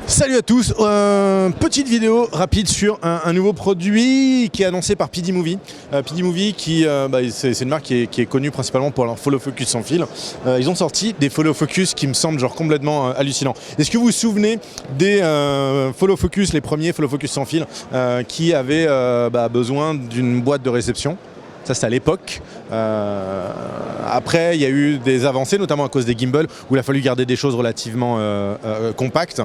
Salut à tous, petite vidéo rapide sur un nouveau produit qui est annoncé par PD Movie. PD Movie qui, c'est une marque qui est connue principalement pour leur follow focus sans fil. Ils ont sorti des follow focus qui me semblent genre complètement hallucinants. Est-ce que vous vous souvenez des follow focus, les premiers follow focus sans fil qui avaient besoin d'une boîte de réception? Ça, c'était à l'époque. Après, il y a eu des avancées, notamment à cause des gimbals, où il a fallu garder des choses relativement compactes.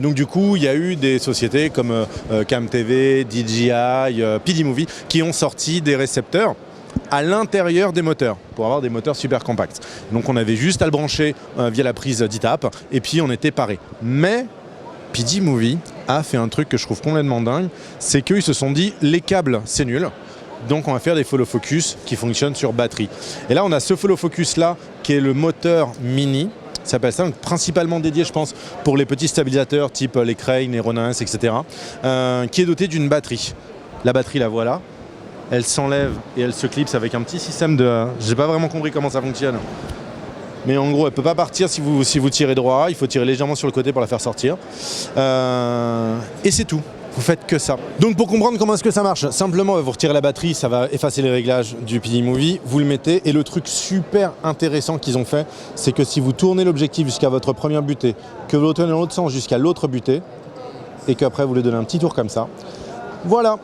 Donc du coup, il y a eu des sociétés comme CamTV, DJI, PD Movie, qui ont sorti des récepteurs à l'intérieur des moteurs, pour avoir des moteurs super compacts. Donc on avait juste à le brancher via la prise d'ITAP, et puis on était paré. Mais PD Movie a fait un truc que je trouve complètement dingue, c'est qu'ils se sont dit, les câbles, c'est nul. Donc on va faire des follow focus qui fonctionnent sur batterie. Et là on a ce follow focus là qui est le moteur mini. Ça s'appelle ça, donc principalement dédié je pense pour les petits stabilisateurs type les Crane, les Ronin, etc. Qui est doté d'une batterie. La batterie la voilà. Elle s'enlève et elle se clipse avec un petit système de... J'ai pas vraiment compris comment ça fonctionne. Mais en gros elle peut pas partir si vous tirez droit. Il faut tirer légèrement sur le côté pour la faire sortir. Et c'est tout. Vous faites que ça. Donc pour comprendre comment est-ce que ça marche, simplement vous retirez la batterie, ça va effacer les réglages du PD Movie, vous le mettez et le truc super intéressant qu'ils ont fait, c'est que si vous tournez l'objectif jusqu'à votre première butée, que vous le tournez dans l'autre sens jusqu'à l'autre butée, et qu'après vous lui donnez un petit tour comme ça, voilà,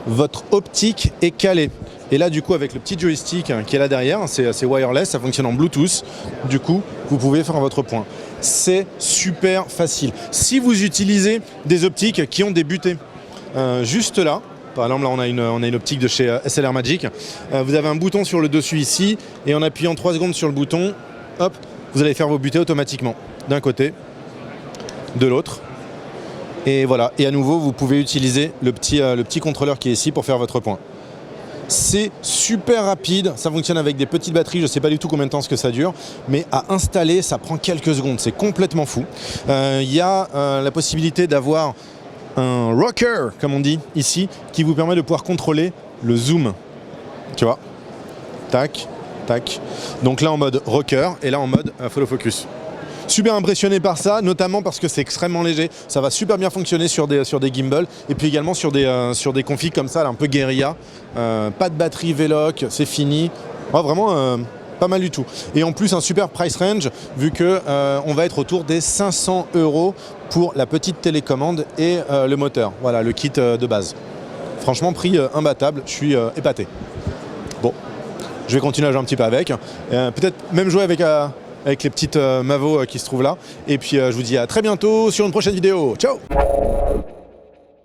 votre optique est calée. Et là du coup avec le petit joystick qui est là derrière, c'est wireless, ça fonctionne en Bluetooth, du coup vous pouvez faire votre point. C'est super facile. Si vous utilisez des optiques qui ont des butées, juste là, par exemple là on a une optique de chez SLR Magic, vous avez un bouton sur le dessus ici, et en appuyant 3 secondes sur le bouton, hop, vous allez faire vos butées automatiquement, d'un côté, de l'autre. Et voilà, et à nouveau vous pouvez utiliser le petit contrôleur qui est ici pour faire votre point. C'est super rapide, ça fonctionne avec des petites batteries, je ne sais pas du tout combien de temps que ça dure, mais à installer ça prend quelques secondes, c'est complètement fou. Il y a la possibilité d'avoir un rocker, comme on dit ici, qui vous permet de pouvoir contrôler le zoom. Tu vois, tac, tac. Donc là en mode rocker et là en mode follow focus. Super impressionné par ça, notamment parce que c'est extrêmement léger. Ça va super bien fonctionner sur des gimbals et puis également sur des configs comme ça, là, un peu guérilla. Pas de batterie V-Lock, c'est fini. Oh, vraiment pas mal du tout. Et en plus un super price range vu que on va être autour des 500 € pour la petite télécommande et le moteur. Voilà le kit de base. Franchement prix imbattable, je suis épaté. Bon, je vais continuer à jouer un petit peu avec. Peut-être même jouer avec les petites Mavo qui se trouvent là. Et puis je vous dis à très bientôt sur une prochaine vidéo. Ciao!